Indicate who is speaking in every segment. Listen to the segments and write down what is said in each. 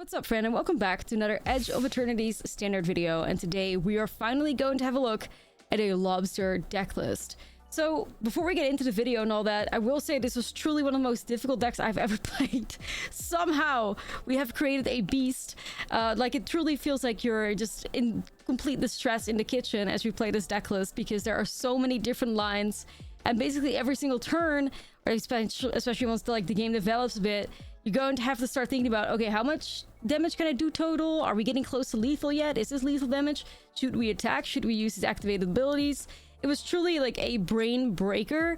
Speaker 1: What's up, friend, and welcome back to another Edge of Eternity's standard video. And today we are finally going to have a look at a LOBSTER deck list. So before we get into the video and all that, I will say this was truly one of the most difficult decks I've ever played. Somehow we have created a beast. Like, it truly feels like you're just in complete distress in the kitchen as we play this deck list, because there are so many different lines, and basically every single turn, or especially once the game develops a bit, you're going to have to start thinking about, okay, how much damage can I do total? Are we getting close to lethal yet? Is this lethal damage? Should we attack? Should we use his activated abilities? It was truly like a brain breaker,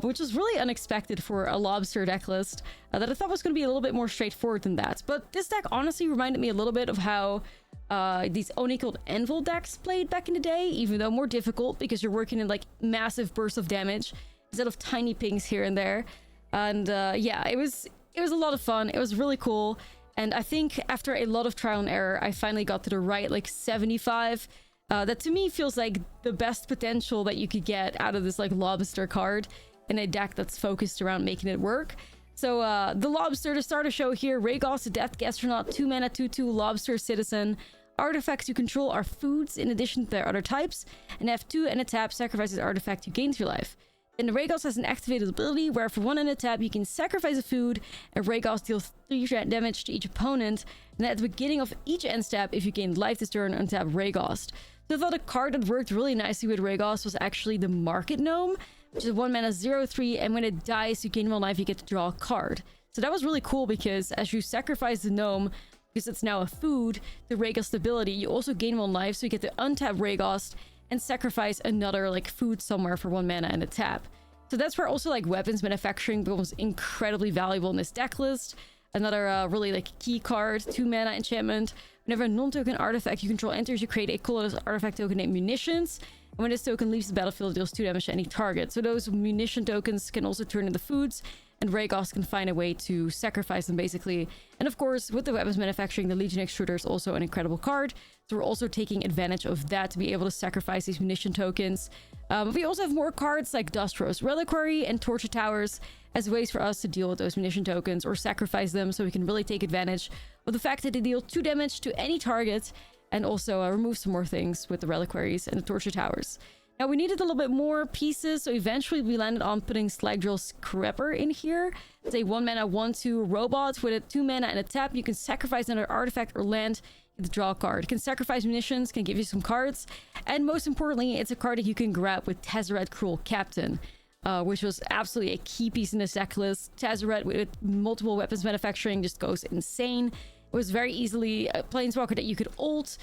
Speaker 1: which was really unexpected for a LOBSTER deck list that I thought was going to be a little bit more straightforward than that. But this deck honestly reminded me a little bit of how these Unicled Anvil decks played back in the day, even though more difficult because you're working in like massive bursts of damage instead of tiny pings here and there. And yeah, it was a lot of fun. It was really cool. And I think after a lot of trial and error, I finally got to the right like 75. That to me feels like the best potential that you could get out of this like LOBSTER card in a deck that's focused around making it work. So the LOBSTER, to start a show here: Rhaegos, the Death Gastronaut, 2 mana 2/2 LOBSTER Citizen. Artifacts you control are foods in addition to their other types, and have 2 and a tap, sacrifices artifact you gain through life. And Rhaegos has an activated ability where for 1 and a tap you can sacrifice a food, and Rhaegos deals 3 damage to each opponent. And at the beginning of each end step, if you gain life this turn, untap Rhaegos. So I thought a card that worked really nicely with Rhaegos was actually the Market Gnome, which is 1 mana 0/3, and when it dies you gain 1 life, you get to draw a card. So that was really cool because as you sacrifice the gnome, because it's now a food, the Rhaegos ability, you also gain 1 life, so you get to untap Rhaegos and sacrifice another like food somewhere for 1 mana and a tap. So that's where also like weapons manufacturing becomes incredibly valuable in this deck list. Another really like key card, 2 mana enchantment. Whenever a non-token artifact you control enters, you create a colorless artifact token named Munitions. And when this token leaves the battlefield, it deals 2 damage to any target. So those munition tokens can also turn into foods, and Rhaegos can find a way to sacrifice them basically. And of course, with the weapons manufacturing, the Legion Extruder is also an incredible card. So we're also taking advantage of that to be able to sacrifice these munition tokens. We also have more cards like Dust Rose Reliquary and Torture Towers as ways for us to deal with those munition tokens or sacrifice them, so we can really take advantage of the fact that they deal 2 damage to any target, and also remove some more things with the Reliquaries and the Torture Towers. Now, we needed a little bit more pieces, so eventually we landed on putting Ashlizzlle Scrapper in here. It's a 1 mana 1/2 robot with a 2 mana and a tap. You can sacrifice another artifact or land to draw a card. It can sacrifice munitions, can give you some cards, and most importantly, it's a card that you can grab with Tezzeret, Cruel Captain, which was absolutely a key piece in this deck list. Tezzeret with multiple weapons manufacturing just goes insane. It was very easily a planeswalker that you could ult,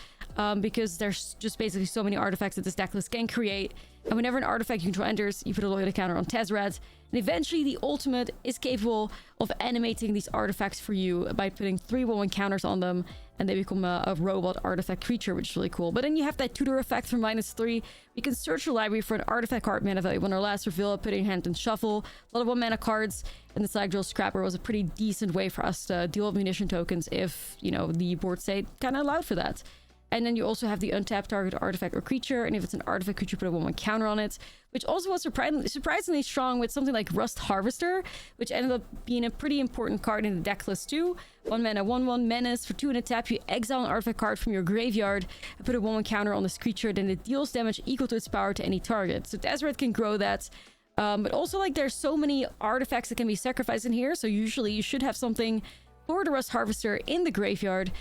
Speaker 1: because there's just basically so many artifacts that this deck list can create. And whenever an artifact you control enters, you put a loyalty counter on Tezzeret. And eventually the ultimate is capable of animating these artifacts for you by putting 3/1 counters on them, and they become a robot artifact creature, which is really cool. But then you have that tutor effect for -3. You can search your library for an artifact card, mana value 1 or less, reveal it, put it in your hand and shuffle. A lot of 1 mana cards, and the Ashlizzlle Scrapper was a pretty decent way for us to deal with munition tokens if, you know, the board state kind of allowed for that. And then you also have the untapped target artifact or creature, and if it's an artifact creature, put a 1/1 counter on it, which also was surprisingly strong with something like Rust Harvester, which ended up being a pretty important card in the deck list too. 1 mana 1/1 menace for 2 and a tap. You exile an artifact card from your graveyard and put a 1/1 counter on this creature, then it deals damage equal to its power to any target. So Tezzeret can grow that. But also, like, there's so many artifacts that can be sacrificed in here, so usually you should have something for the Rust Harvester in the graveyard,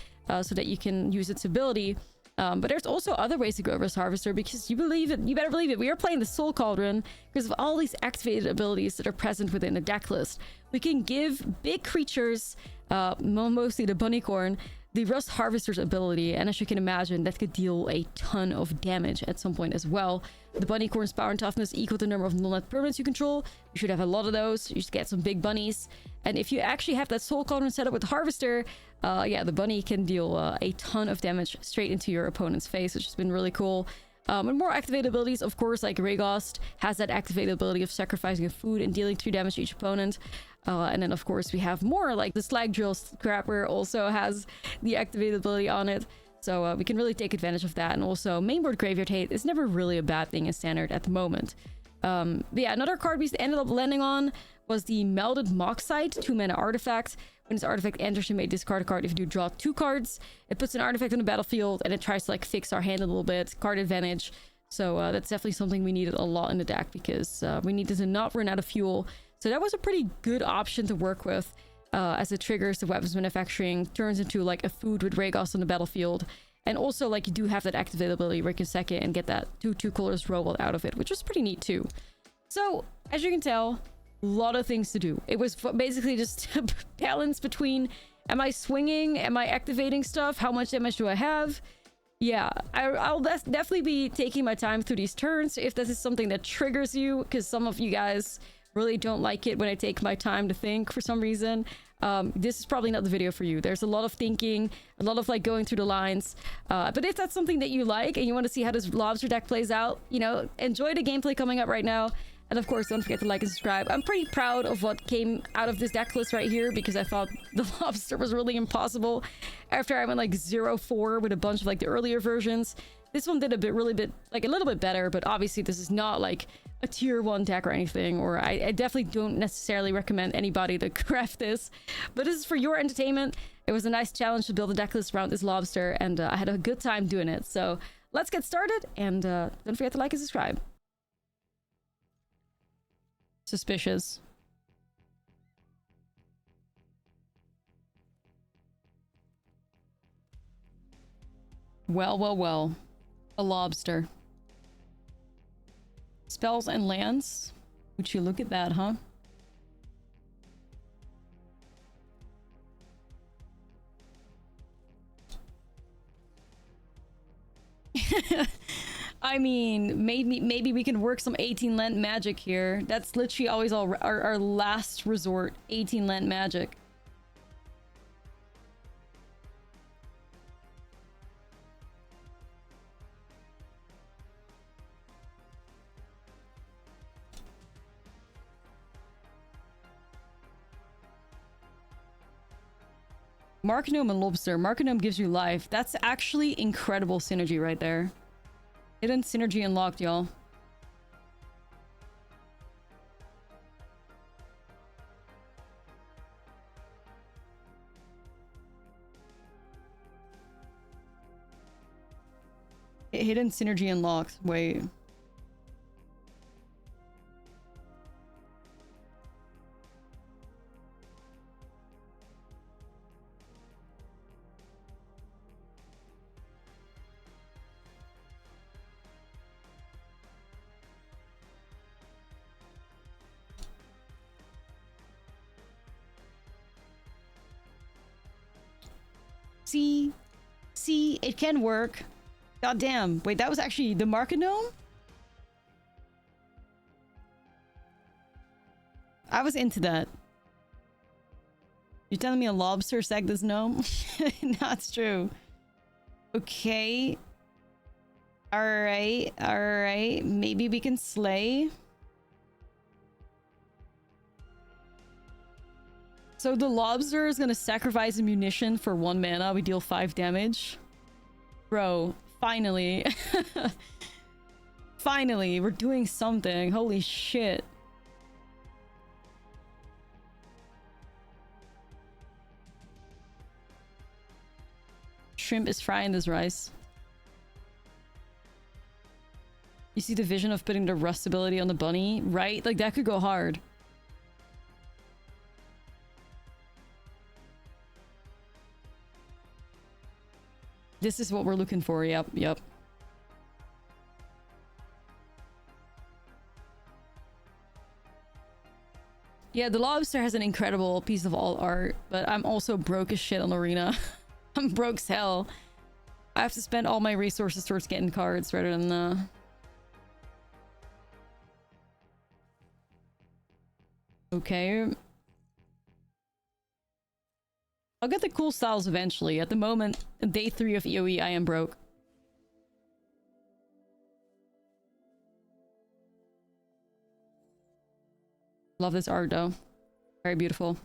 Speaker 1: so that you can use its ability. But there's also other ways to grow Rust Harvester, because you better believe it, we are playing the Soul Cauldron because of all these activated abilities that are present within the deck list. We can give big creatures, mostly the Bunnycorn, the Rust Harvester's ability, and as you can imagine, that could deal a ton of damage at some point as well. The Bunnycorn's power and toughness equal to the number of non-net permanents you control. You should have a lot of those. You should get some big bunnies. And if you actually have that Soul Cauldron set up with the Harvester, yeah, the bunny can deal a ton of damage straight into your opponent's face, which has been really cool. And more activated abilities, of course, like Rhaegos has that activated ability of sacrificing a food and dealing 3 damage to each opponent. And then, of course, we have more, like the Ashlizzlle Scrapper also has the activated ability on it. So we can really take advantage of that. And also, mainboard Graveyard Hate is never really a bad thing in Standard at the moment. But yeah, another card we ended up landing on was the Melded Moxite, 2 mana artifact. when this artifact enters, you may discard a card. If you do draw 2 cards, it puts an artifact on the battlefield and it tries to like fix our hand a little bit. Card advantage. So that's definitely something we needed a lot in the deck because we needed to not run out of fuel. So that was a pretty good option to work with as it triggers the weapons manufacturing, turns into like a food with Rhaegos on the battlefield. And also like you do have that activatability where you can sack it and get that 2/2 colors rolled out of it, which was pretty neat too. So as you can tell, a lot of things to do. It was basically just a balance between, am I swinging? Am I activating stuff? How much damage do I have? Yeah, I'll definitely be taking my time through these turns if this is something that triggers you, because some of you guys really don't like it when I take my time to think for some reason. This is probably not the video for you. There's a lot of thinking, a lot of like going through the lines. But if that's something that you like and you want to see how this lobster deck plays out, you know, enjoy the gameplay coming up right now. And of course, don't forget to like and subscribe. I'm pretty proud of what came out of this deck list right here because I thought the lobster was really impossible. After I went like 0-4 with a bunch of like the earlier versions, this one did a little bit better, but obviously this is not like a tier 1 deck or anything, or I definitely don't necessarily recommend anybody to craft this, but this is for your entertainment. It was a nice challenge to build a deck list around this lobster, and I had a good time doing it. So let's get started, and don't forget to like and subscribe. Suspicious. Well. A lobster. Spells and lands. Would you look at that, huh? I mean, maybe we can work some 18 land magic here. That's literally always our last resort, 18 land magic. Marknome and Lobster. Marknome gives you life. That's actually incredible synergy right there. Hidden synergy unlocked, y'all. Hidden synergy unlocked. Wait. See, it can work. God damn. Wait, that was actually the market gnome? I was into that. You're telling me a lobster sacked this gnome? That's true. Okay. Alright. Maybe we can slay. So the lobster is gonna sacrifice a munition for 1 mana. We deal 5 damage. Bro, finally. Finally, we're doing something. Holy shit. Shrimp is frying this rice. You see the vision of putting the rust ability on the bunny, right? Like that could go hard. This is what we're looking for. Yep. Yeah, the lobster has an incredible piece of all art, but I'm also broke as shit on Arena. I'm broke as hell. I have to spend all my resources towards getting cards rather than Okay. I'll get the cool styles eventually. At the moment, day 3 of EOE, I am broke. Love this art though. Very beautiful.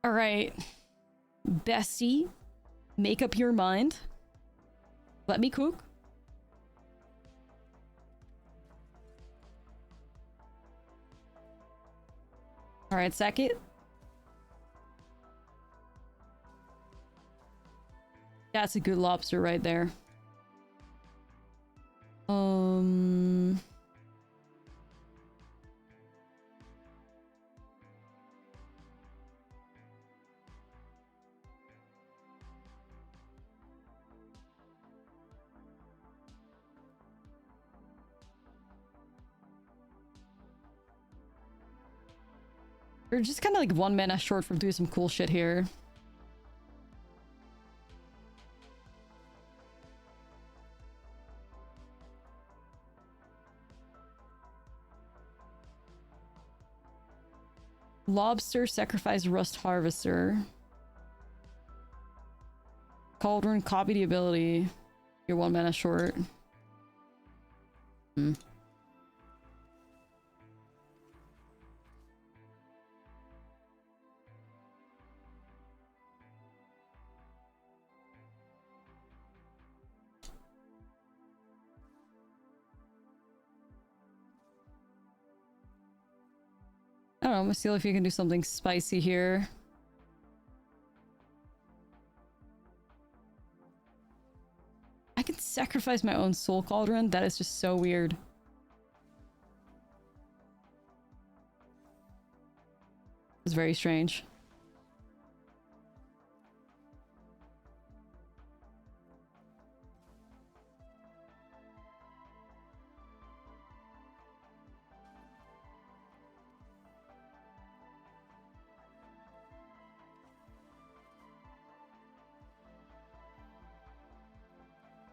Speaker 1: Alright. Bestie, make up your mind. Let me cook. All right, sack it. That's a good lobster right there. We're just kind of like 1 mana short from doing some cool shit here. Lobster, sacrifice Rust Harvester. Cauldron, copy the ability. You're 1 mana short. Hmm. I don't know, I'm gonna see if you can do something spicy here. I can sacrifice my own Soul Cauldron? That is just so weird. It's very strange.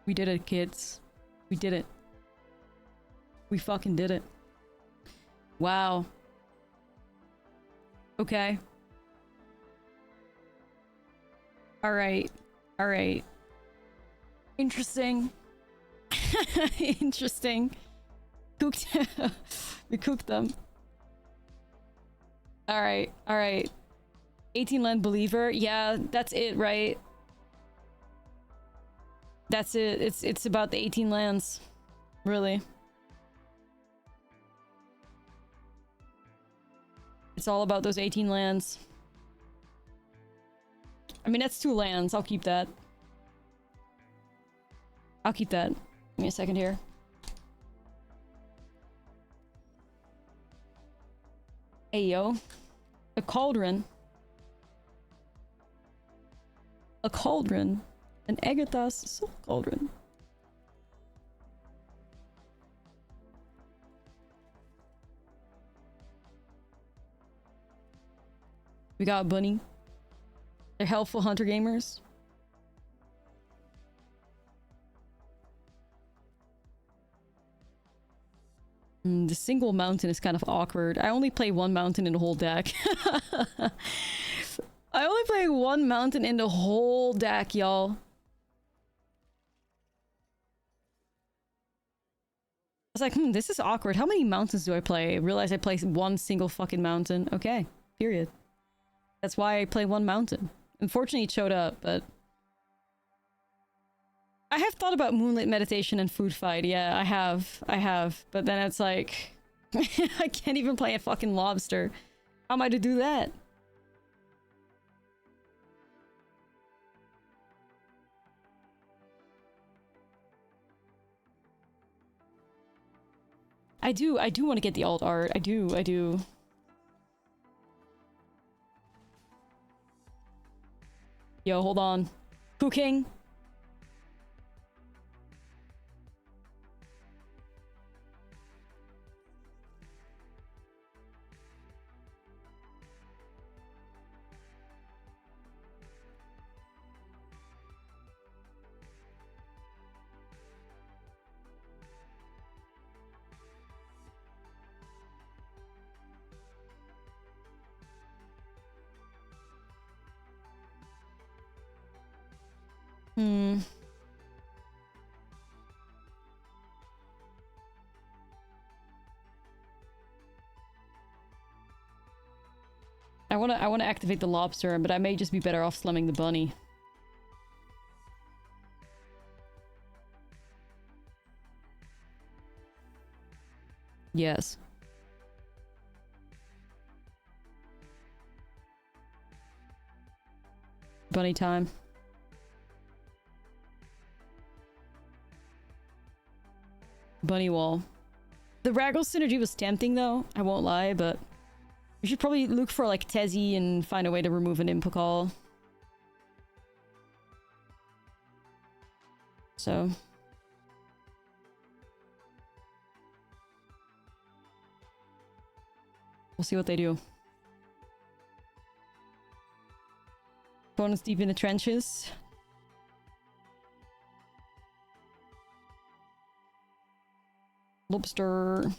Speaker 1: We did it, kids. We did it. We fucking did it. Wow. Okay. Alright. Alright. Interesting. Interesting. Cooked. We cooked them. Alright. Alright. 18 land believer. Yeah, that's it, right? That's it. It's about the 18 lands. Really. It's all about those 18 lands. I mean, that's 2 lands. I'll keep that. I'll keep that. Give me a second here. Hey, yo. A Cauldron. A Cauldron. An Agathos Soul Cauldron. We got a bunny. They're helpful hunter gamers. The single mountain is kind of awkward. I only play 1 mountain in the whole deck. I only play 1 mountain in the whole deck, y'all. I was like, this is awkward. How many mountains do I play? I realized I play 1 single fucking mountain. Okay, period. That's why I play 1 mountain. Unfortunately, it showed up, but... I have thought about Moonlit Meditation and Food Fight. Yeah, I have. But then it's like... I can't even play a fucking lobster. How am I to do that? I do want to get the alt art. I do. Yo, hold on. Cooking. I wanna activate the lobster, but I may just be better off slumming the bunny. Yes. Bunny time. Bunny wall. The Raggle synergy was tempting though, I won't lie, but we should probably look for like Tezzy and find a way to remove an Impocall. So we'll see what they do. Opponents deep in the trenches. LOBSTER.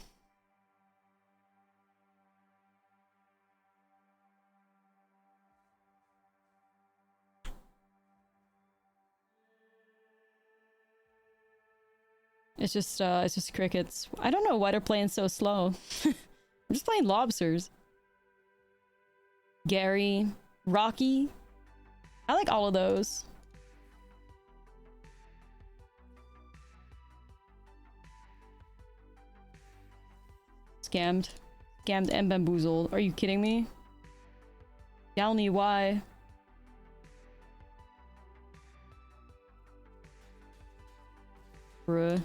Speaker 1: It's just crickets. I don't know why they're playing so slow. I'm just playing lobsters. Gary, Rocky. I like all of those. Scammed. Scammed and bamboozled. Are you kidding me? Galney, why? Bruh.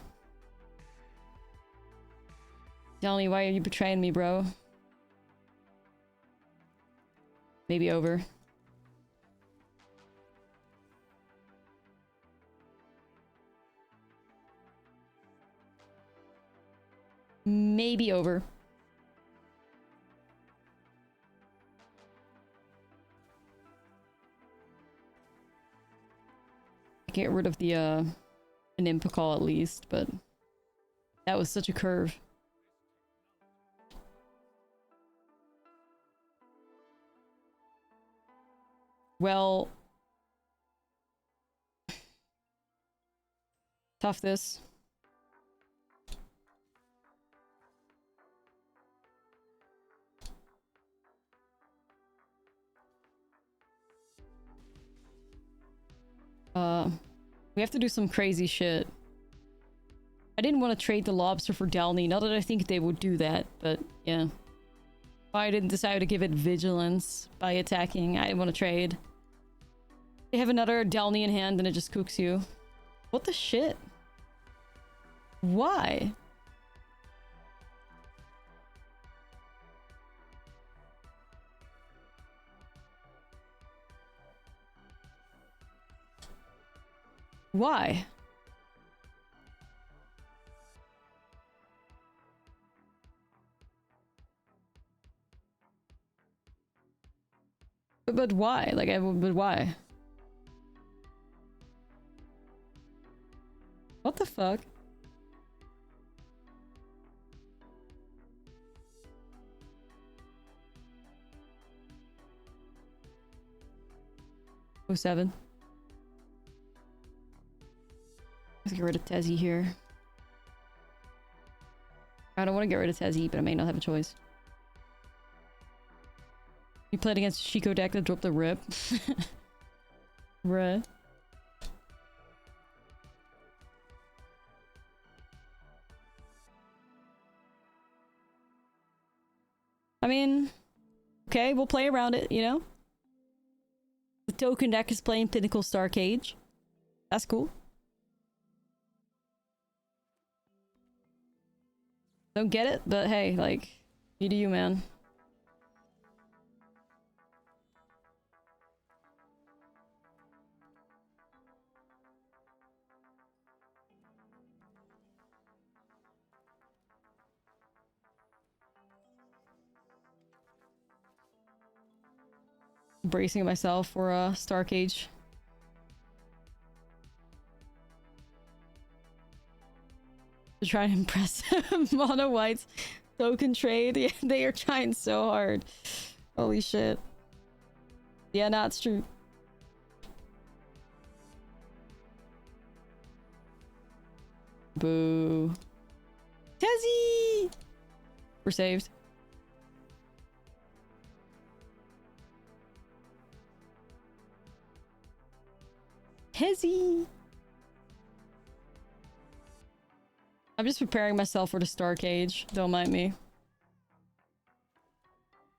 Speaker 1: Galney, why are you betraying me, bro? Maybe over. Maybe over. Get rid of the an Impocall at least, but that was such a curve. Well, tough this. We have to do some crazy shit. I didn't want to trade the lobster for Dalney, not that I think they would do that, but yeah. I didn't decide to give it vigilance by attacking. I didn't want to trade. They have another Dalney in hand and it just cooks you. What the shit? Why? Why? But why? Like, but why? What the fuck? Oh, 07. Let's get rid of Tezzy here. I don't want to get rid of Tezzy, but I may not have a choice. You played against a Chico deck that dropped the rip. Bruh. I mean, okay, we'll play around it, you know? The token deck is playing Pinnacle Star Cage. That's cool. Don't get it, but hey, like, you do you, man. Bracing myself for a Star Cage. To try and impress mono whites token trade. Yeah, they are trying so hard. Holy shit. Yeah, no, it's true. Boo. Tezzy! We're saved. Tezzy! I'm just preparing myself for the Star Cage. Don't mind me.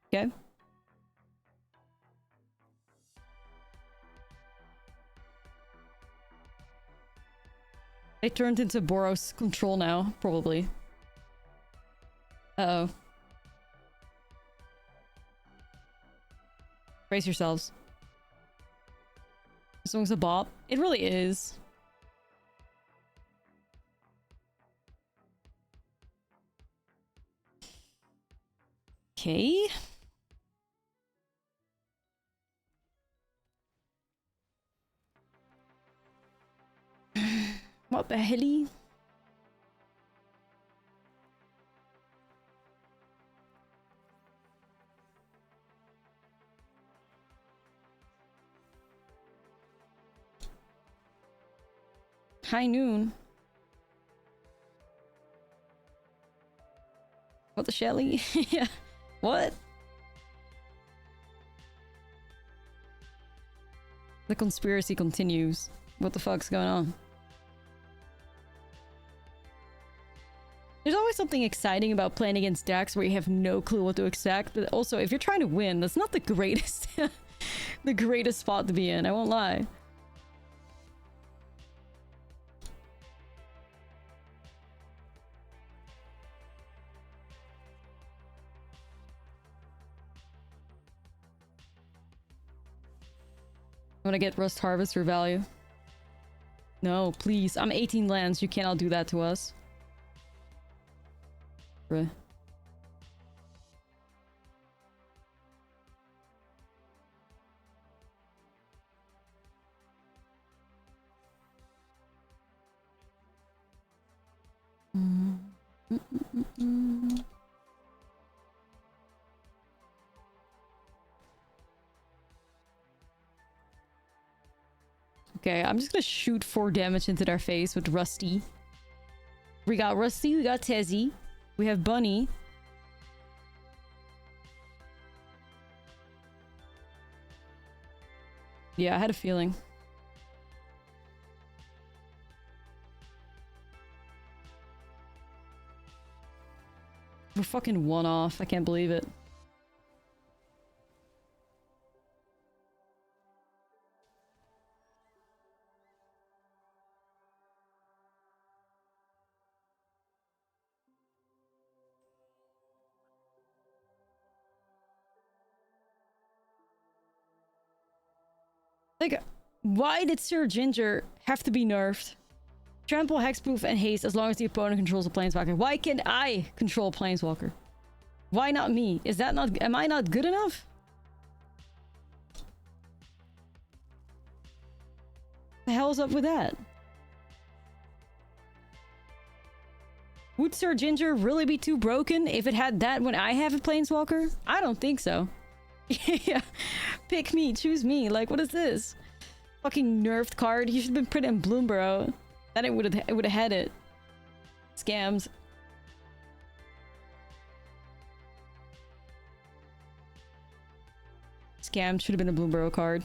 Speaker 1: Okay. They turned into Boros control now, probably. Uh-oh. Brace yourselves. This song's a bop. It really is. Okay. What the helly? High noon. What the Shelly? Yeah. What? The conspiracy continues. What the fuck's going on? There's always something exciting about playing against decks where you have no clue what to expect, but also if you're trying to win, that's not the greatest the greatest spot to be in, I won't lie. I want to get Rust Harvest for value. No, please. I'm 18 lands. You cannot do that to us. Bruh. Okay, I'm just gonna shoot 4 damage into their face with Rusty. We got Rusty, we got Tezzy, we have Bunny. Yeah, I had a feeling. We're fucking one off, I can't believe it. Like, why did Sir Ginger have to be nerfed? Trample, Hexproof, and Haste as long as the opponent controls a Planeswalker. Why can't I control Planeswalker? Why not me? Is that not... Am I not good enough? The hell's up with that? Would Sir Ginger really be too broken if it had that when I have a Planeswalker? I don't think so. Yeah, pick me, choose me. Like, what is this? Fucking nerfed card. He should have been printed in Bloomborough. Then it would have had it. Scams. Scammed. Should have been a Bloomborough card.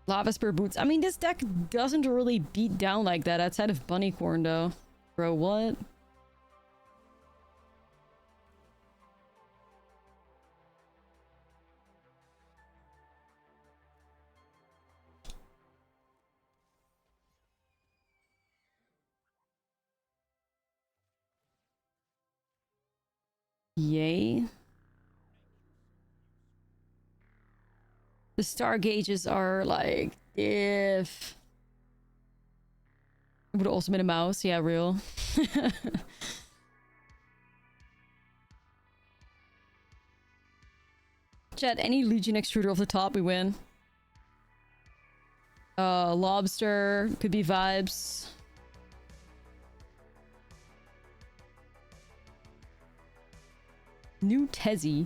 Speaker 1: Lava Spur Boots. I mean, this deck doesn't really beat down like that outside of Bunnycorn, though. Bro, what? Yay. The star gauges are like, if... It would have also been a mouse. Yeah, real. Chat, any Legion Extruder off the top, we win. Lobster, could be vibes. New Tezzy.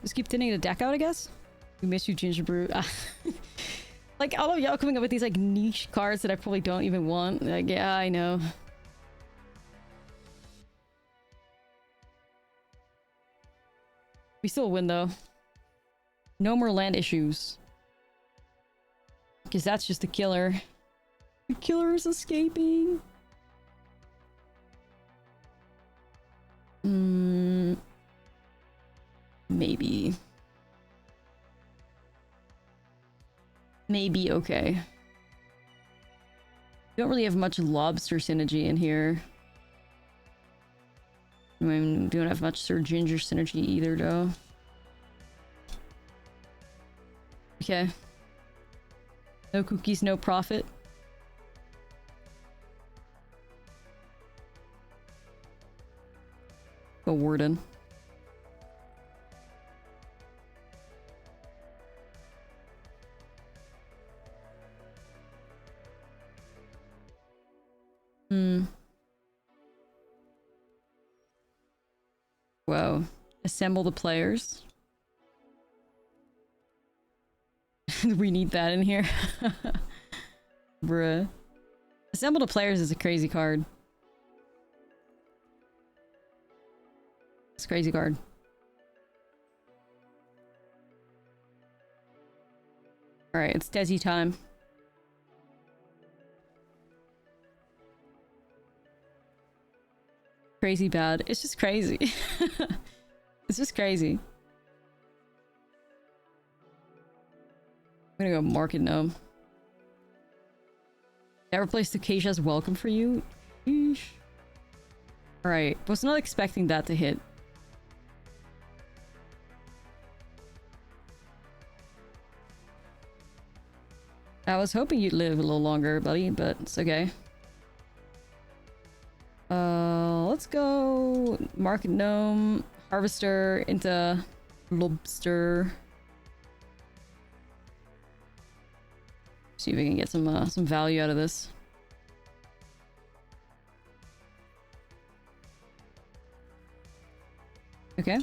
Speaker 1: Just keep thinning the deck out, I guess. We miss you, Ginger Brew. Like, all of y'all coming up with these, like, niche cards that I probably don't even want. Like, yeah, I know. We still win, though. No more land issues. Because that's just the killer. The killer is escaping. Maybe. Maybe okay. Don't really have much lobster synergy in here. I mean, don't have much Sir Ginger synergy either, though. Okay. No cookies, no profit. Go Warden. Whoa. Assemble the players. We need that in here. Bruh. Assemble the players is a crazy card. It's a crazy card. Alright, it's Desi time. Crazy bad. It's just crazy. It's just crazy. I'm gonna go Market Gnome. That replaced Acacia's Welcome for you? Eesh. Alright, was not expecting that to hit. I was hoping you'd live a little longer, buddy, but it's okay. Let's go Market Gnome, Harvester into LOBSTER. See if we can get some value out of this. Okay.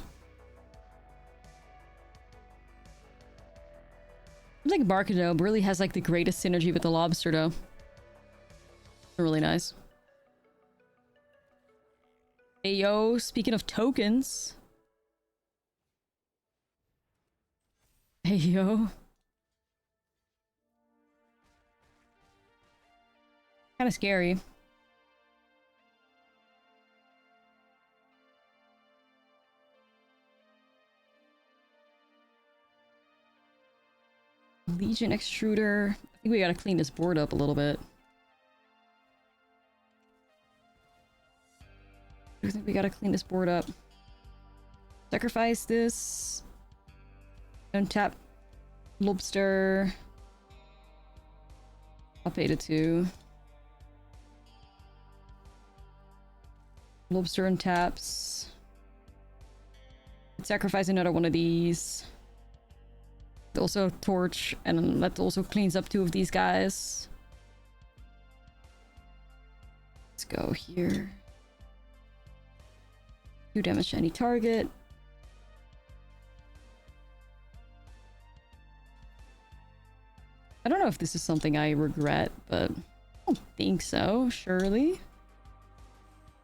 Speaker 1: I think Market Gnome really has like the greatest synergy with the LOBSTER though. Really nice. Hey yo, speaking of tokens. Hey yo. Kind of scary. Legion Extruder. I think we gotta clean this board up a little bit. I think we gotta clean this board up. Sacrifice this. Untap LOBSTER. I'll pay to 2. LOBSTER untaps. Sacrifice another one of these. Also torch, and that also cleans up 2 of these guys. Let's go here. 2 damage to any target. I don't know if this is something I regret, but I don't think so, surely.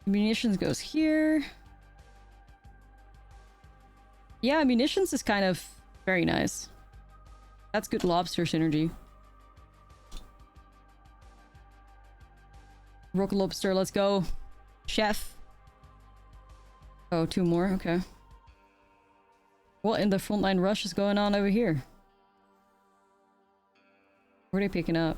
Speaker 1: Munitions goes here. Yeah, munitions is kind of very nice. That's good lobster synergy. Rook LOBSTER, let's go. Chef. Oh, 2 more, okay. What in the frontline rush is going on over here? What are they picking up?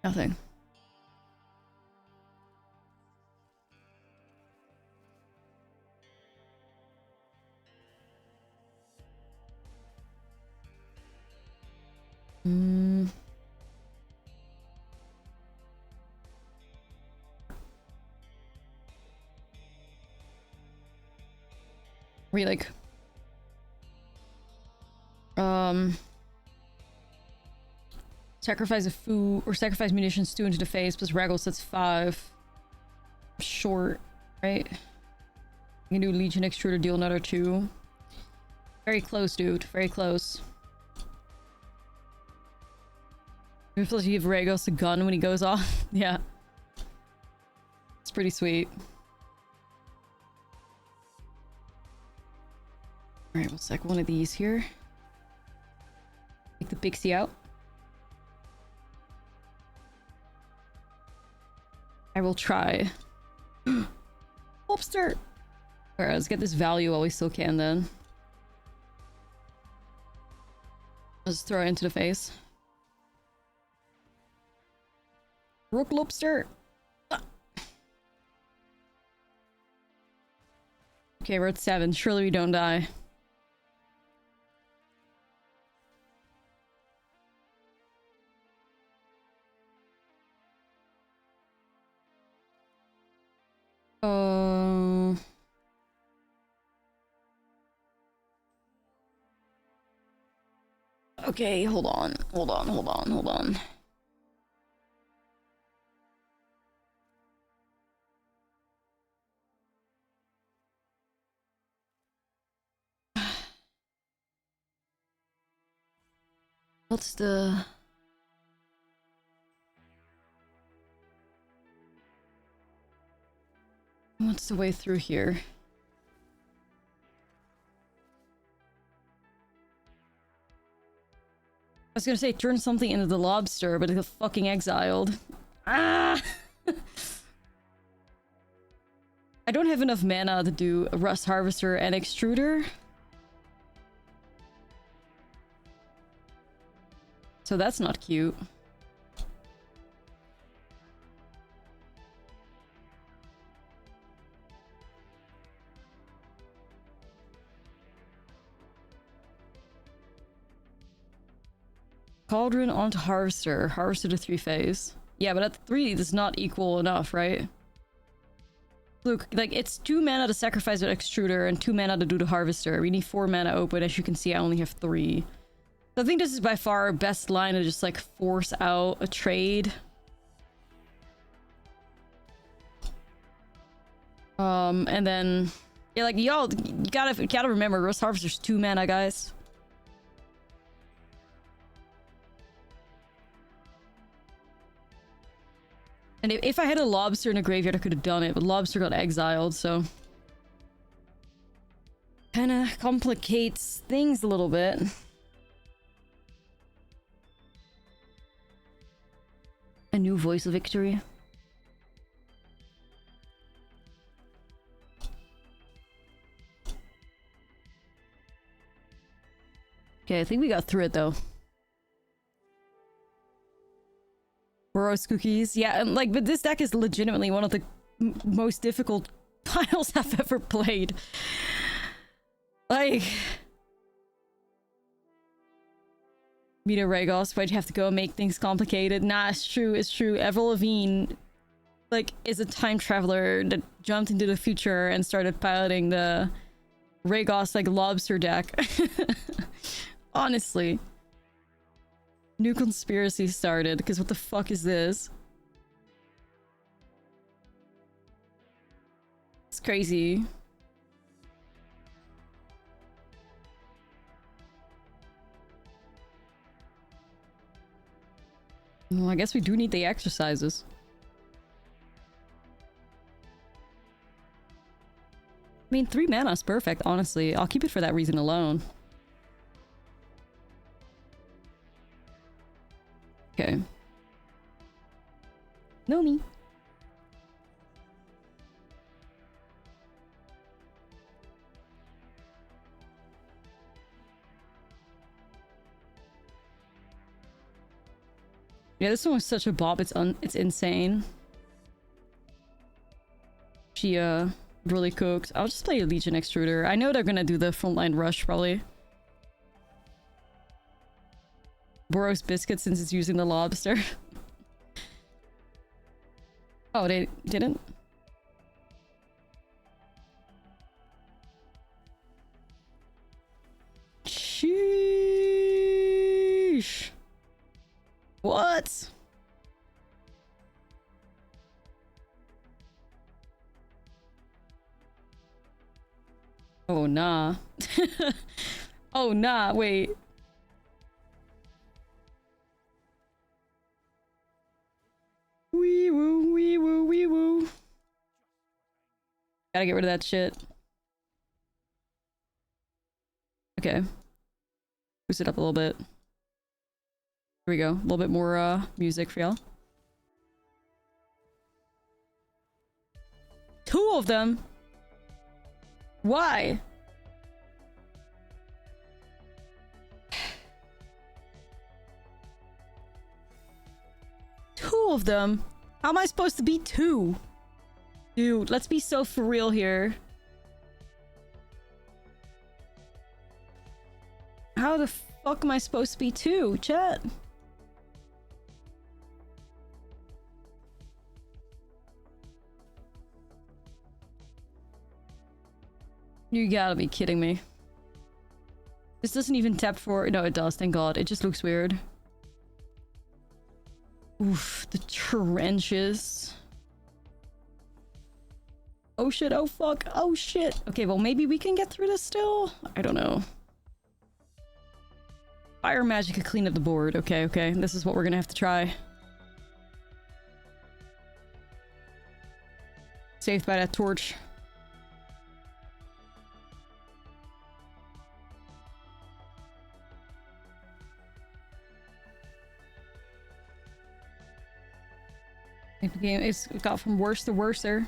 Speaker 1: Nothing. We like sacrifice a food or sacrifice munitions 2 into the face plus Raggle, so that's 5. Short, right? You can do Legion Extruder, deal another 2. Very close, dude. Very close. I feel like you give Ragos a gun when he goes off. Yeah. It's pretty sweet. Alright, we'll take one of these here. Take the pixie out. I will try. Lobster! Alright, let's get this value while we still can then. Let's throw it into the face. Rook lobster! Ah. Okay, we're at 7. Surely we don't die. Okay, hold on. What's the... What's the way through here? I was gonna say turn something into the lobster, but it's fucking exiled. Ah! I don't have enough mana to do a Rust Harvester and Extruder. So that's not cute. Cauldron onto Harvester. Harvester to 3-phase. Yeah, but at 3 does not equal enough, right? Look, like, it's 2 mana to sacrifice an Extruder and 2 mana to do the Harvester. We need 4 mana open. As you can see, I only have 3. So I think this is by far our best line to just, like, force out a trade. And then... Yeah, like, y'all, you gotta remember, Rust Harvester's 2 mana, guys. And if I had a Lobster in a graveyard, I could have done it, but Lobster got exiled, so... Kinda complicates things a little bit. A new voice of victory. Okay, I think we got through it, though. Boros cookies. Yeah, and like, but this deck is legitimately one of the most difficult piles I've ever played. Like... Meet a Ragos, why'd you have to go and make things complicated? Nah, it's true, it's true. Avril Lavigne, like, is a time traveler that jumped into the future and started piloting the Ragos, like, lobster deck. Honestly. New conspiracy started, because what the fuck is this? It's crazy. Well, I guess we do need the exercises. I mean, 3 mana is perfect, honestly. I'll keep it for that reason alone. Okay. Know me. Yeah, this one was such a bop. It's insane. She really cooked. I'll just play a Legion Extruder. I know they're gonna do the frontline rush probably. Boros biscuit since it's using the lobster. Oh, they didn't? Sheesh. What? Oh, nah. Oh, nah, wait. Wee woo, wee woo, wee woo. Gotta get rid of that shit. Okay. Boost it up a little bit. Here we go. A little bit more music for y'all. 2 of them? Why? Two of them? How am I supposed to be 2? Dude, let's be so for real here. How the fuck am I supposed to be 2, chat? You gotta be kidding me. This doesn't even tap for... No, it does, thank god. It just looks weird. Oof, the trenches. Oh shit, oh fuck, oh shit. Okay, well maybe we can get through this still? I don't know. Fire magic could clean up the board. Okay, okay. This is what we're gonna have to try. Saved by that torch. The game it's got from worse to worser.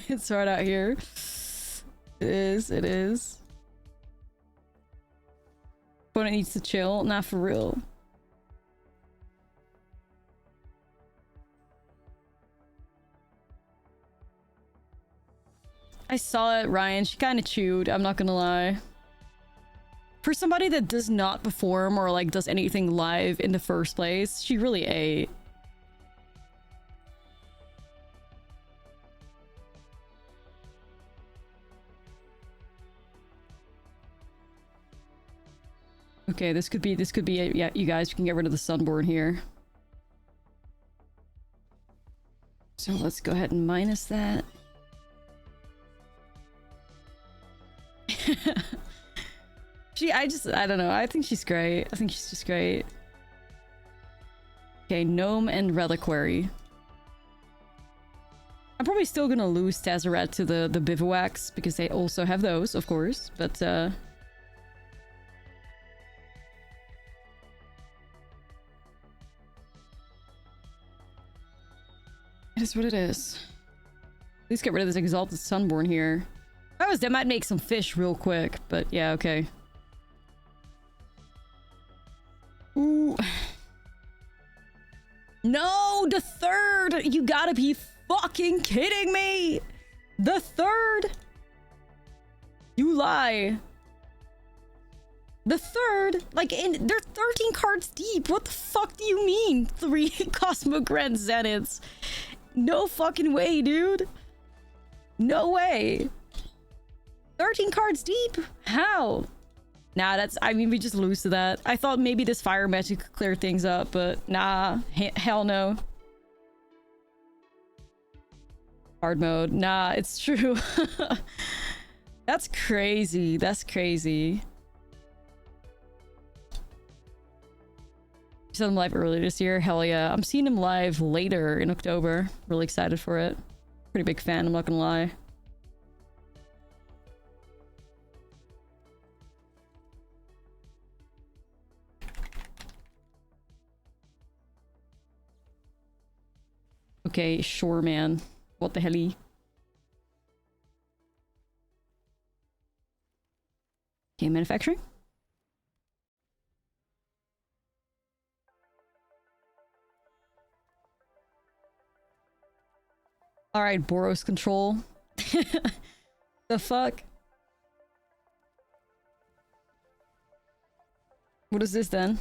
Speaker 1: It's hard out here. It is, it is. Opponent needs to chill, not for real. I saw it, Ryan. She kind of chewed, I'm not gonna lie. For somebody that does not perform or like does anything live in the first place, she really ate. Okay, this could be yeah, you guys can get rid of the Sunborn here. So let's go ahead and minus that. I don't know. I think she's great. I think she's just great. Okay, Gnome and Reliquary. I'm probably still gonna lose Tezzeret to the Bivouacs because they also have those, of course, but it is what it is. At least get rid of this Exalted Sunborn here. That might make some fish real quick, but yeah, okay. Ooh. No, the 3rd! You gotta be fucking kidding me! The 3rd! You lie. The 3rd? Like, they're 13 cards deep. What the fuck do you mean? 3 Cosmo Grand Zeniths. No fucking way, dude. No way. 13 cards deep? How? Nah, I mean, we just lose to that. I thought maybe this fire magic could clear things up, but nah, hell no. Hard mode. Nah, it's true. That's crazy. That's crazy. You saw him live earlier this year? Hell yeah. I'm seeing him live later in October. Really excited for it. Pretty big fan, I'm not gonna lie. Okay, sure, man. What the hell-y? Okay, manufacturing? Alright, Boros control. The fuck? What is this then?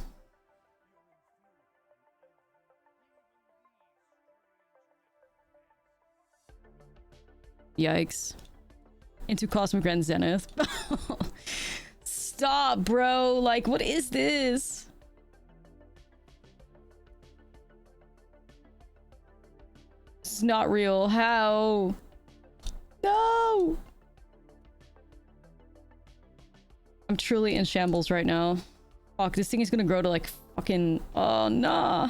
Speaker 1: Yikes. into Cosmic Grand Zenith. Stop, bro. Like, what is this? It's not real. How? No! I'm truly in shambles right now. Fuck, this thing is gonna grow to like fucking... Oh, nah.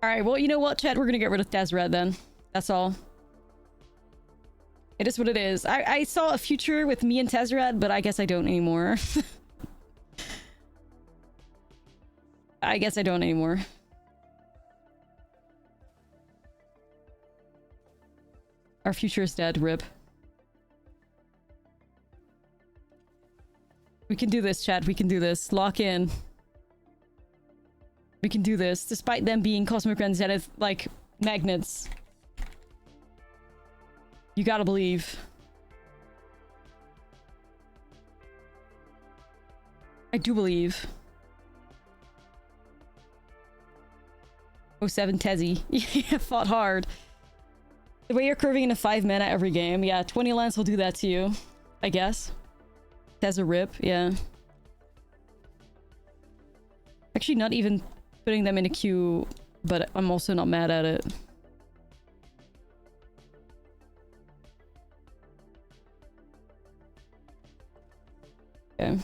Speaker 1: Alright, well, you know what, chat? We're gonna get rid of Tezzeret then. That's all. It is what it is. I saw a future with me and Tezzeret, but I guess I don't anymore. I guess I don't anymore. Our future is dead, rip. We can do this, chat. We can do this. Lock in. We can do this, despite them being Cosmic Grand Zenith, like, magnets. You gotta believe. I do believe. 07 Tezzy. Yeah, fought hard. The way you're curving into 5 mana every game. Yeah, 20 lands will do that to you. I guess. Tez a rip, yeah. Actually, not even putting them in a queue, but I'm also not mad at it. Okay.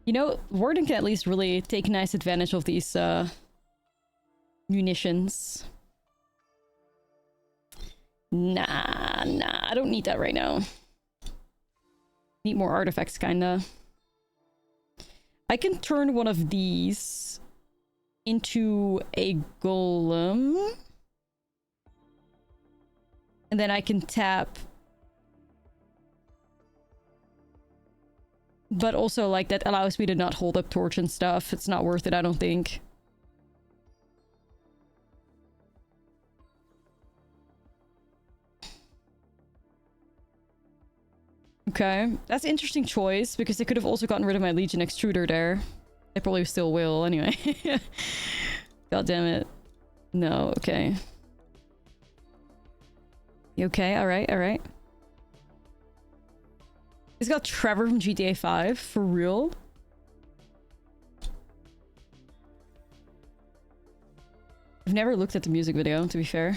Speaker 1: You know, Warden can at least really take nice advantage of these munitions. Nah, I don't need that right now. Need more artifacts, kinda. I can turn one of these into a golem. And then I can tap. But also, like, that allows me to not hold up torch and stuff. It's not worth it, I don't think. Okay, that's an interesting choice, because they could have also gotten rid of my Legion Extruder there. They probably still will, anyway. God damn it. No, okay. You okay? Alright, alright. He's got Trevor from GTA 5, for real? I've never looked at the music video, to be fair.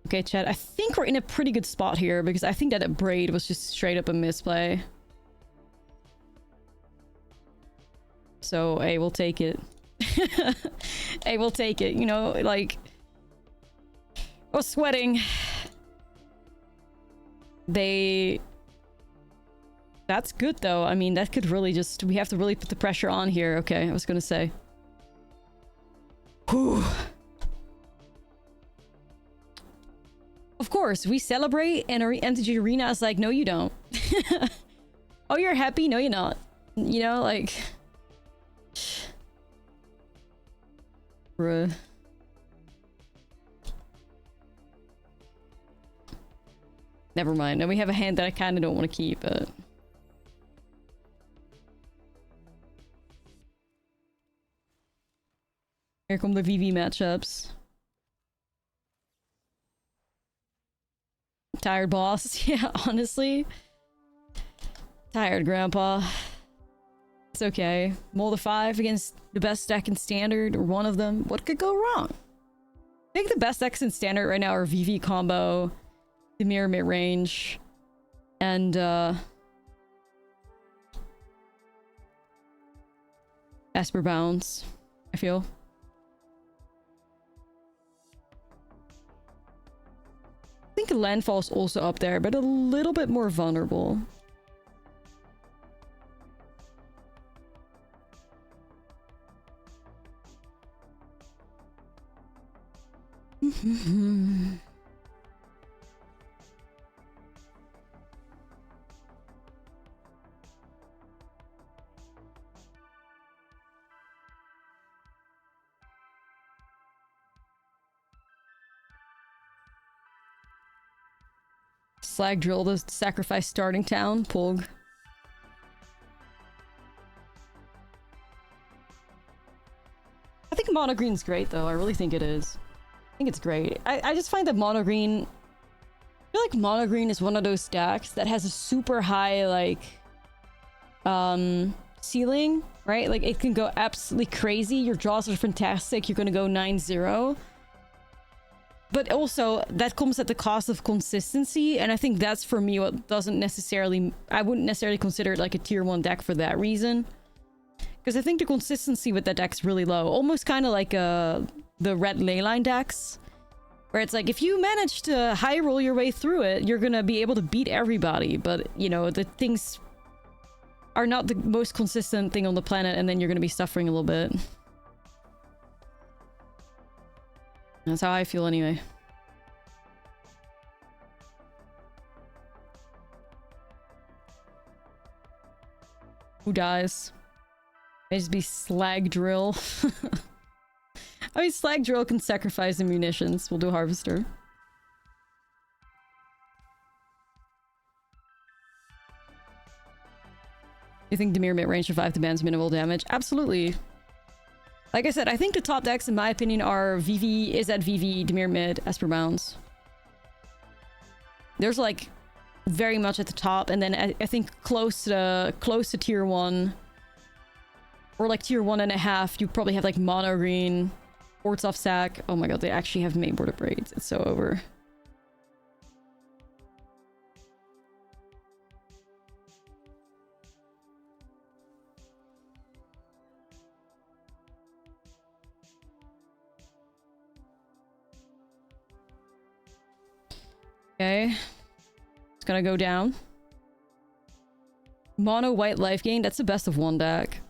Speaker 1: Okay, chat, I think we're in a pretty good spot here, because I think that Braid was just straight up a misplay. So, hey, we'll take it. Hey, we'll take it, you know, like... I was sweating. That's good, though. I mean, that could really just... We have to really put the pressure on here. Okay, I was gonna say. Whew. Of course, we celebrate, and MTG Arena is like, no, you don't. Oh, you're happy? No, you're not. You know, like... Bruh. Never mind. Now we have a hand that I kind of don't want to keep, but... Here come the VV matchups. Tired, boss. Yeah, honestly. Tired, grandpa. It's okay. Molder 5 against the best deck in Standard, or one of them. What could go wrong? I think the best decks in Standard right now are VV Combo, the Mirror Mid-Range, and Esper Bounce, I feel. I think Landfall's also up there, but a little bit more vulnerable. Slag drill to sacrifice starting town. Pulg. I think mono green's great though. I really think it is. think it's great. I just find that mono green... I feel like mono green is one of those decks that has a super high, like... ceiling, right? Like, it can go absolutely crazy. Your draws are fantastic. You're gonna go 9-0. But also, that comes at the cost of consistency, and I think that's, for me, what doesn't necessarily... I wouldn't necessarily consider it, like, a tier 1 deck for that reason. Because I think the consistency with that deck's really low. Almost kind of like the red leyline decks. Where it's like, if you manage to high roll your way through it, you're gonna be able to beat everybody. But, you know, the things are not the most consistent thing on the planet, and then you're gonna be suffering a little bit. That's how I feel anyway. Who dies? May just be Slag Drill. I mean, Slag Drill can sacrifice the munitions. We'll do Harvester. You think Dimir mid-range survive the band's minimal damage? Absolutely. Like I said, I think the top decks, in my opinion, are VV, is at VV, Dimir mid, Esper Bounds. There's like very much at the top, and then I think close to tier 1, or like tier 1.5, you probably have like mono green, Boards off sack. Oh my god, they actually have mainboarded braids. It's so over. Okay. It's gonna go down. Mono white life gain. That's the best of one deck.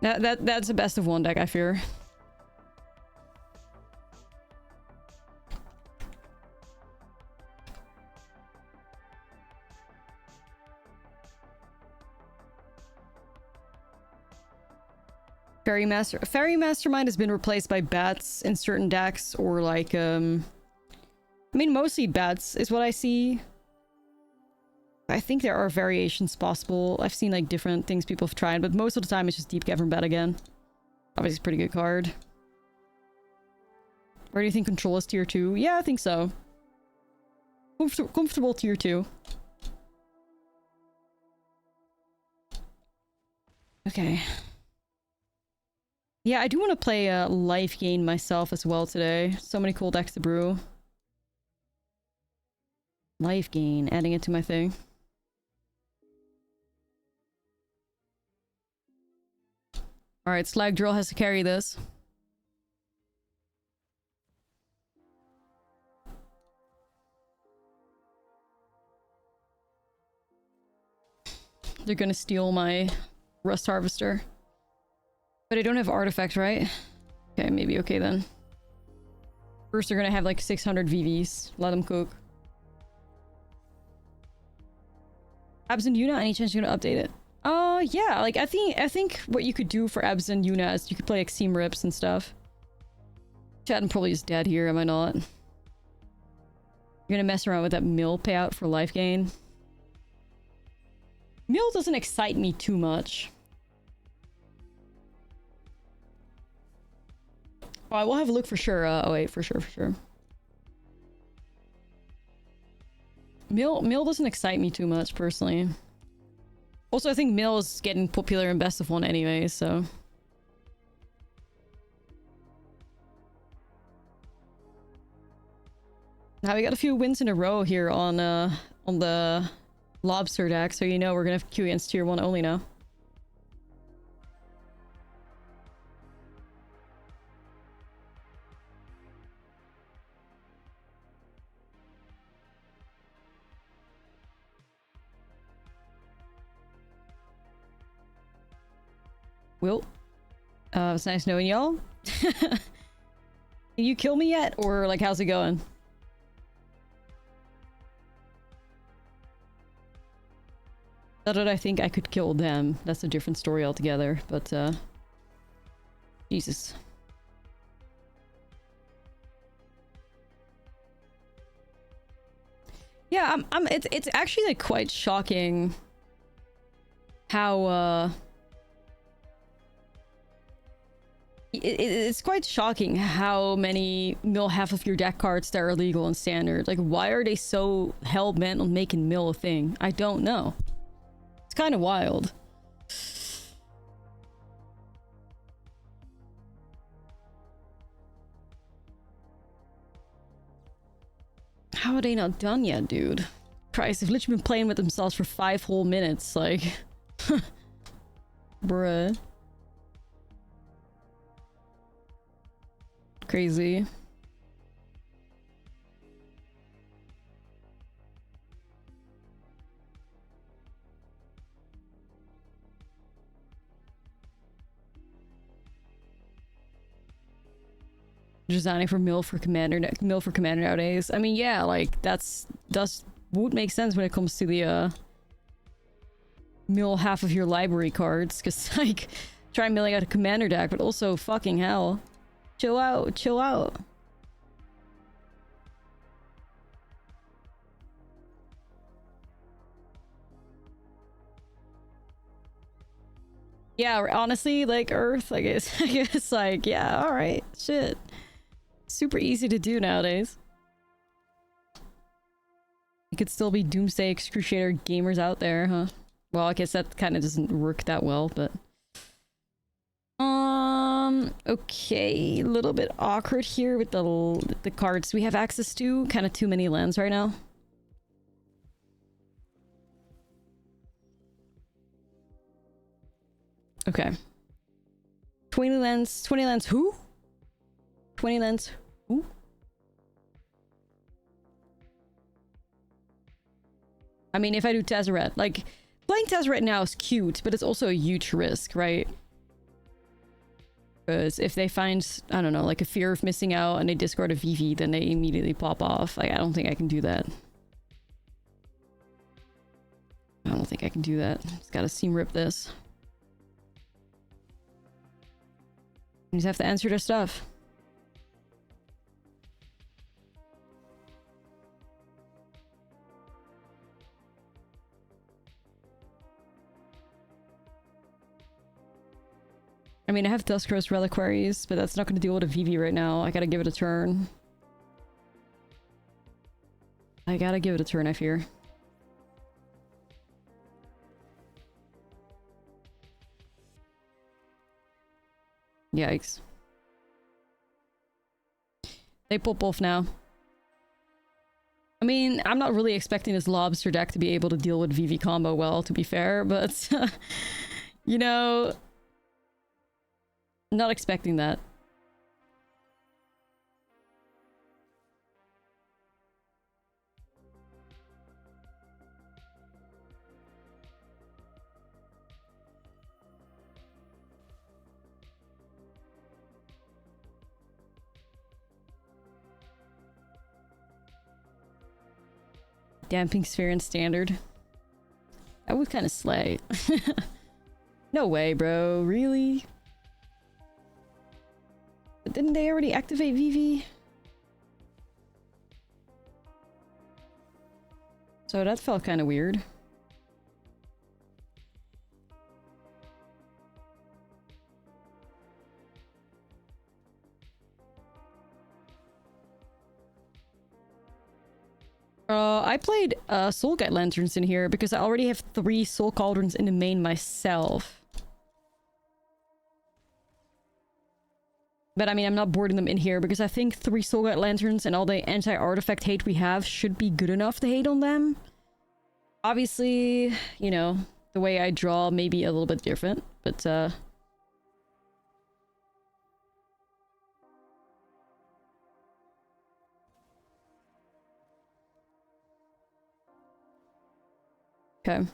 Speaker 1: That's the best of one deck, I fear. Fairy Mastermind has been replaced by bats in certain decks, or like I mean, mostly bats is what I see. I think there are variations possible. I've seen like different things people have tried, but most of the time it's just Deep Cavern Bat again. Obviously, it's a pretty good card. Where do you think Control is tier 2? Yeah, I think so. Comfortable tier 2. Okay. Yeah, I do want to play Life Gain myself as well today. So many cool decks to brew. Life Gain, adding it to my thing. Alright, Slag Drill has to carry this. They're gonna steal my Rust Harvester. But I don't have Artifact, right? Okay, maybe okay then. First, they're gonna have like 600 VVs. Let them cook. Abs and Yuna, any chance you're gonna update it? Yeah, like I think what you could do for Abs and Yuna is you could play like Seam Rips and stuff. Chatting probably is dead here, am I not? You're gonna mess around with that mill payout for life gain. Mill doesn't excite me too much. Oh, I will have a look for sure. Oh wait, for sure. Mill doesn't excite me too much, personally. Also, I think Mill is getting popular in best of one anyway, so... Now we got a few wins in a row here on the Lobster deck, so you know we're gonna have queue against tier 1 only now. Will, it's nice knowing y'all. Can you kill me yet? Or, like, how's it going? Not that I think I could kill them. That's a different story altogether, but, Jesus. Yeah, it's actually, like, quite shocking how it's quite shocking how many mill half of your deck cards that are illegal in standard. Like, why are they so hell-bent on making mill a thing? I don't know. It's kind of wild. How are they not done yet, dude? Christ, they've literally been playing with themselves for 5 whole minutes, like... Bruh. Crazy. Designing for mill for commander nowadays. I mean, yeah, like that's would make sense when it comes to the mill half of your library cards, because like try milling out a commander deck, but also fucking hell. Chill out, chill out. Yeah, honestly, like Earth, I guess like, yeah, alright, shit. Super easy to do nowadays. It could still be Doomsday Excruciator gamers out there, huh? Well, I guess that kind of doesn't work that well, but... Okay, a little bit awkward here with the cards we have access to. Kind of too many lands right now. Okay. 20 lands who? 20 lands who? I mean, if I do Tezzeret, like, playing Tezzeret now is cute, but it's also a huge risk, right? Because if they find, I don't know, like a fear of missing out and they discard a VV, then they immediately pop off. Like, I don't think I can do that. I don't think I can do that. Just gotta seam rip this. You just have to answer their stuff. I mean, I have Duskroast Reliquaries, but that's not going to deal with a VV right now. I gotta give it a turn. I gotta give it a turn, I fear. Yikes. They pop off now. I mean, I'm not really expecting this Lobster deck to be able to deal with VV combo well, to be fair, but... you know... Not expecting that. Damping Sphere in Standard. That would kind of slay. No way, bro. Really? But didn't they already activate VV? So that felt kind of weird. I played Soul Guide Lanterns in here because I already have 3 Soul Cauldrons in the main myself. But I mean, I'm not boarding them in here because I think 3 Soul Guide Lanterns and all the anti-artifact hate we have should be good enough to hate on them. Obviously, you know, the way I draw may be a little bit different, but okay.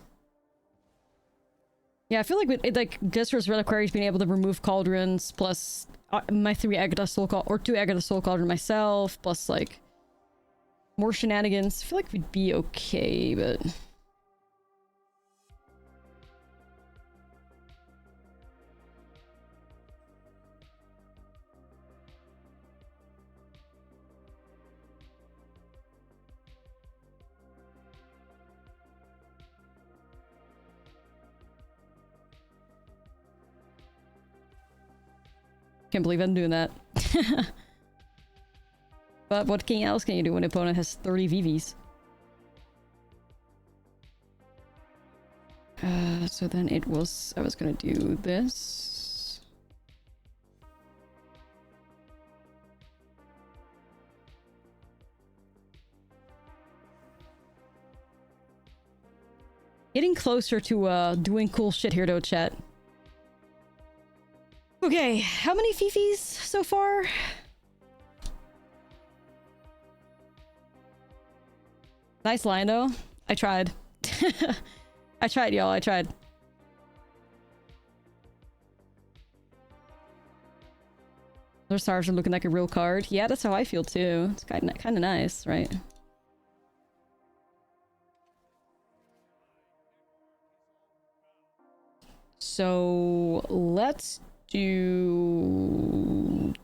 Speaker 1: Yeah, I feel like with like Distro's Reliquaries being able to remove Cauldrons plus my 3 Agatha Soul Cauldron or 2 Agatha Soul Cauldron myself plus like more shenanigans. I feel like we'd be okay, but Can't believe I'm doing that. But what else can you do when an opponent has 30 VVs? So then it was... I was gonna do this. Getting closer to doing cool shit here though, chat. Okay, how many Fifis so far? Nice line though. I tried. I tried, y'all. I tried. Their stars are looking like a real card. Yeah, that's how I feel too. It's kind of nice, right? So let's do...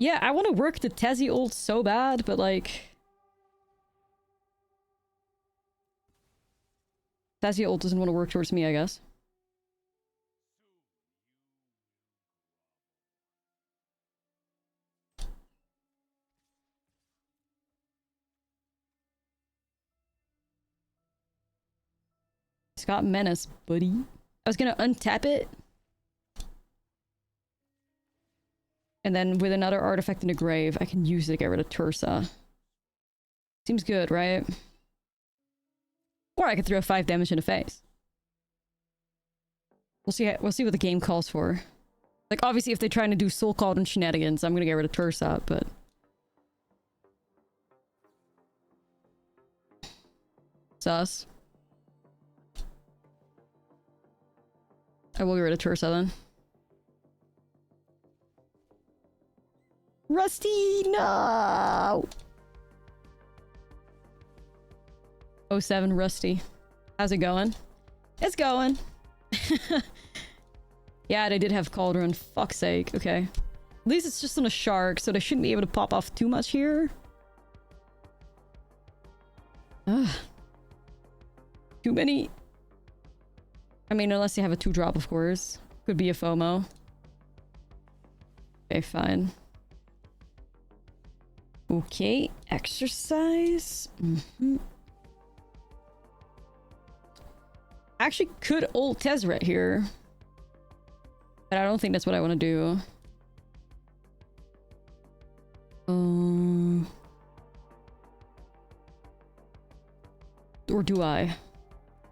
Speaker 1: Yeah, I want to work the Tezzy ult so bad, but like... Tezzy ult doesn't want to work towards me, I guess. It's got menace, buddy. I was gonna untap it. And then with another artifact in the grave, I can use it to get rid of Tursa. Seems good, right? Or I could throw 5 damage in the face. We'll see what the game calls for. Like, obviously, if they're trying to do Soul Cauldron shenanigans, I'm gonna get rid of Tursa, but... Sus. I will get rid of Tursa then. Rusty, no! 07 Rusty. How's it going? It's going. Yeah, they did have Cauldron. Fuck's sake. Okay. At least it's just on a shark, so they shouldn't be able to pop off too much here. Ugh. Too many. I mean, unless you have a 2-drop, of course. Could be a FOMO. Okay, fine. Okay, exercise. Actually could ult Tezzeret here. But I don't think that's what I want to do. Or do I?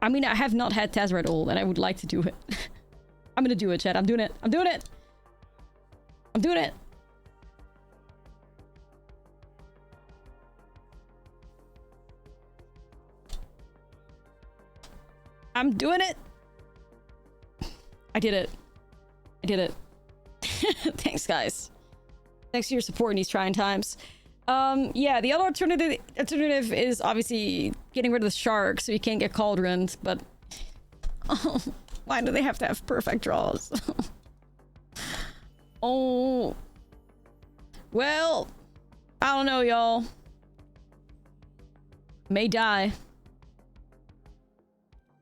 Speaker 1: I mean, I have not had Tezzeret ult, and I would like to do it. I'm gonna do it, chat. I'm doing it. I'm doing it! I'm doing it! I'm doing it! I did it. I did it. Thanks, guys. Thanks for your support in these trying times. Yeah, the other alternative is obviously getting rid of the shark so you can't get Cauldrons, but... Oh, why do they have to have perfect draws? Oh... Well... I don't know, y'all. May die.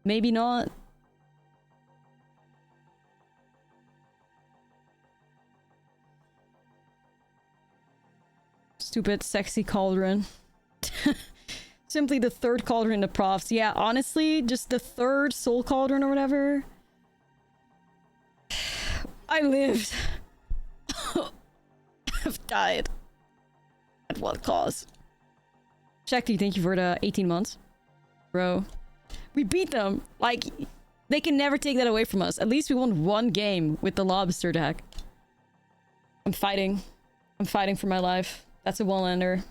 Speaker 1: Maybe not. Stupid, sexy Cauldron. Simply the 3rd Cauldron in the profs. Yeah, honestly, just the 3rd Soul Cauldron or whatever. I lived. I've died. At what cost? Shakti, thank you for the 18 months. Bro. We beat them. Like, they can never take that away from us. At least we won 1 game with the LOBSTER deck. I'm fighting. I'm fighting for my life. That's a one-lander.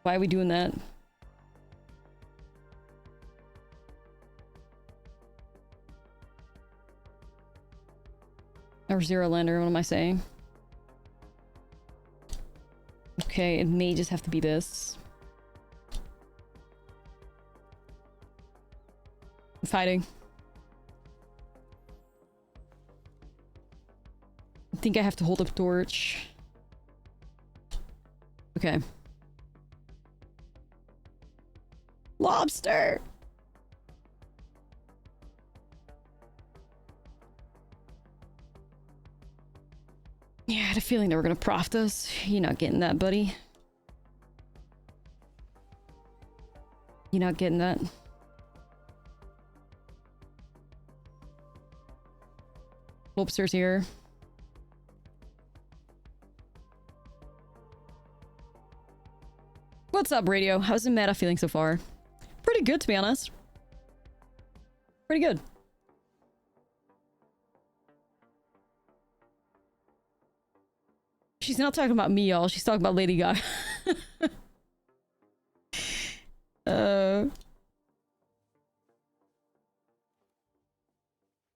Speaker 1: Why are we doing that? Or 0-lander, what am I saying? Okay, it may just have to be this. I'm fighting. I think I have to hold up torch. Okay. Lobster! Yeah, I had a feeling they were gonna proft us. You're not getting that, buddy. You're not getting that. Lobster's here. What's up, radio? How's the meta feeling so far? Pretty good, to be honest. Pretty good. She's not talking about me, y'all. She's talking about Lady Gaga.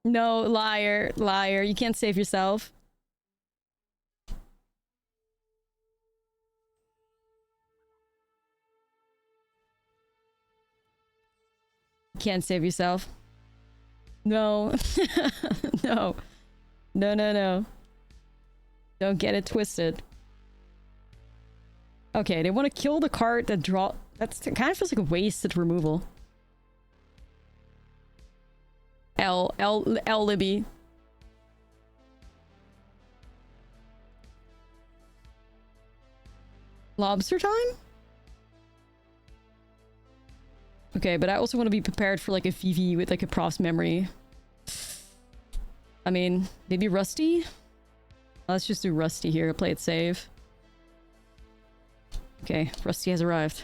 Speaker 1: No, liar, liar. You can't save yourself. You can't save yourself. No. No. No, no, no. Don't get it twisted. Okay, they want to kill the card that draw... That kind of feels like a wasted removal. Libby. Lobster time? Okay, but I also want to be prepared for like a VV with like a props memory. I mean, maybe Rusty? Let's just do Rusty here, play it safe. Okay, Rusty has arrived.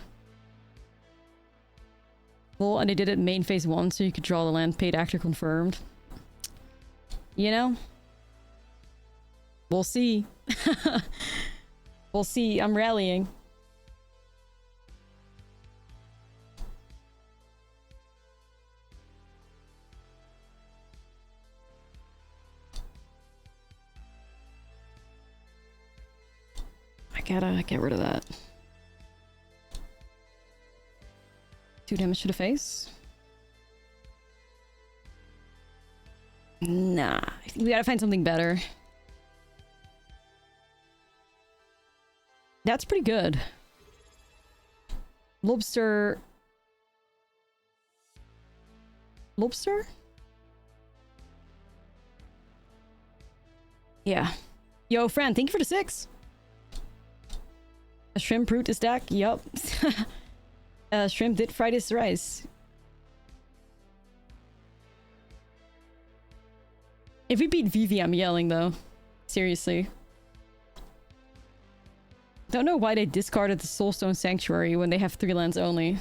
Speaker 1: Well, and they did it main phase 1, so you could draw the land, paid actor confirmed. You know? We'll see. We'll see. I'm rallying. I gotta get rid of that. 2 damage to the face. Nah, I think we gotta find something better. That's pretty good. Lobster. Lobster? Yeah. Yo, friend, thank you for the 6. A shrimp root is deck? Yup. Shrimp did fry this rice. If we beat Vivi, I'm yelling though. Seriously. Don't know why they discarded the Soulstone Sanctuary when they have 3 lands only.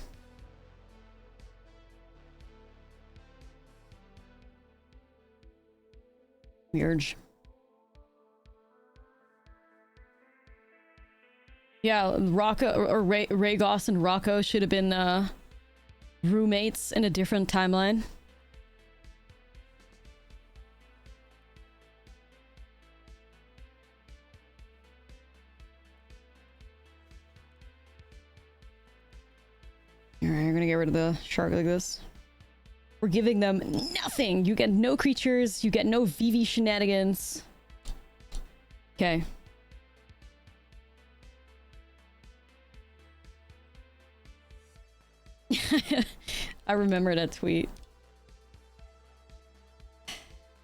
Speaker 1: Weird. Yeah, Rocco or Ragos and Rocco should have been roommates in a different timeline. Alright, I'm gonna get rid of the shark like this. We're giving them nothing! You get no creatures, you get no VV shenanigans. Okay. I remember that tweet.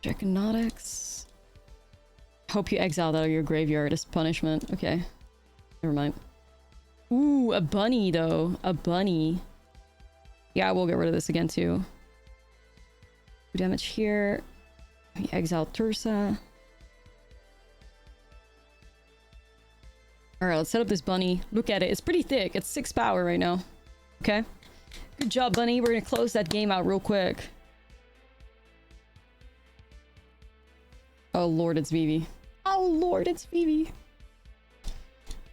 Speaker 1: Draconautics. Hope you exiled out of your graveyard as punishment. Okay. Never mind. Ooh, a bunny though. A bunny. Yeah, we'll get rid of this again too. 2 damage here. We exile Tursa. Alright, let's set up this bunny. Look at it. It's pretty thick. It's 6 power right now. Okay. Good job, bunny. We're gonna close that game out real quick. Oh lord, it's Vivi. Oh lord, it's Vivi.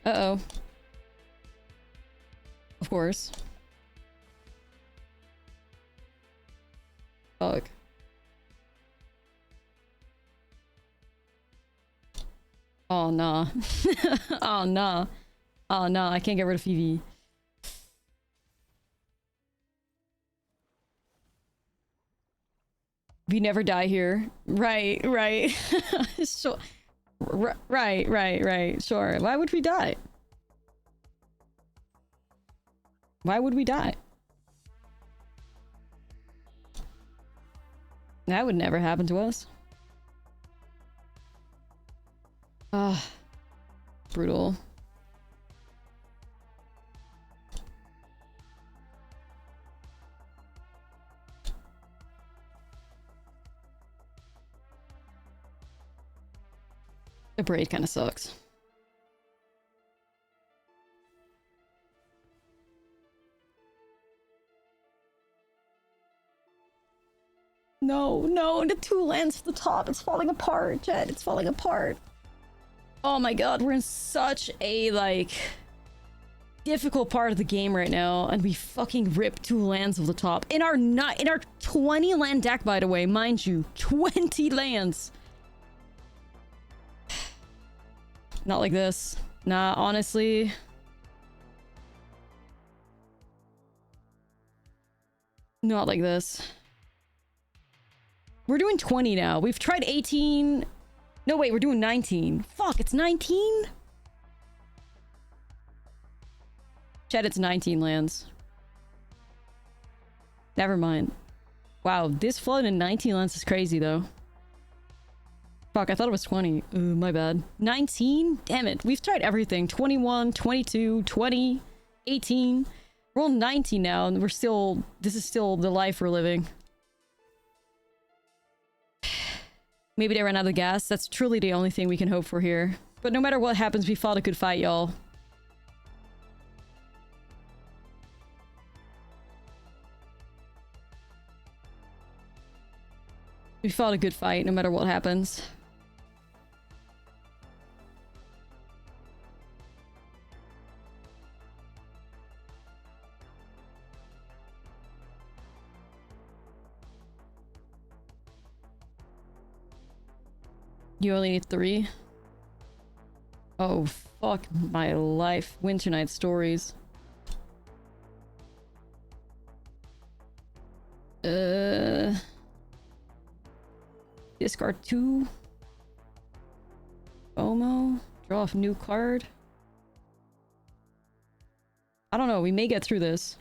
Speaker 1: Uh-oh. Of course. Fuck. Oh nah. Oh nah. Oh nah, I can't get rid of Vivi. We never die here. Right, right. Sure. Right. Sure. Why would we die? Why would we die? That would never happen to us. Ah, brutal. The braid kind of sucks. No, no, the 2 lands at the top. It's falling apart, Jed. It's falling apart. Oh my god, we're in such a, like, difficult part of the game right now, and we fucking ripped 2 lands off the top. In our 20 land deck, by the way, mind you. 20 lands. Not like this. Nah, honestly. Not like this. We're doing 20 now. We've tried 18. No, wait, we're doing 19. Fuck, it's 19? Chat, it's 19 lands. Never mind. Wow, this flood in 19 lands is crazy, though. Fuck, I thought it was 20. My bad. 19? Damn it. We've tried everything. 21, 22, 20, 18. We're on 19 now, and we're still... This is still the life we're living. Maybe they ran out of gas. That's truly the only thing we can hope for here. But no matter what happens, we fought a good fight, y'all. We fought a good fight, no matter what happens. You only need 3? Oh, fuck my life. Winter Night Stories. Discard 2. FOMO. Draw a new card. I don't know. We may get through this.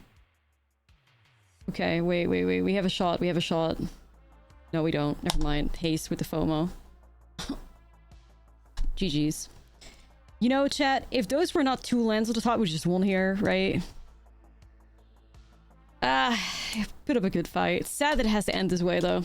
Speaker 1: Okay, wait. We have a shot. We have a shot. No, we don't. Never mind. Haste with the FOMO. GG's. You know, chat, if those were not 2 lands at the top, we just won here, right? Put up a good fight. It's sad that it has to end this way, though.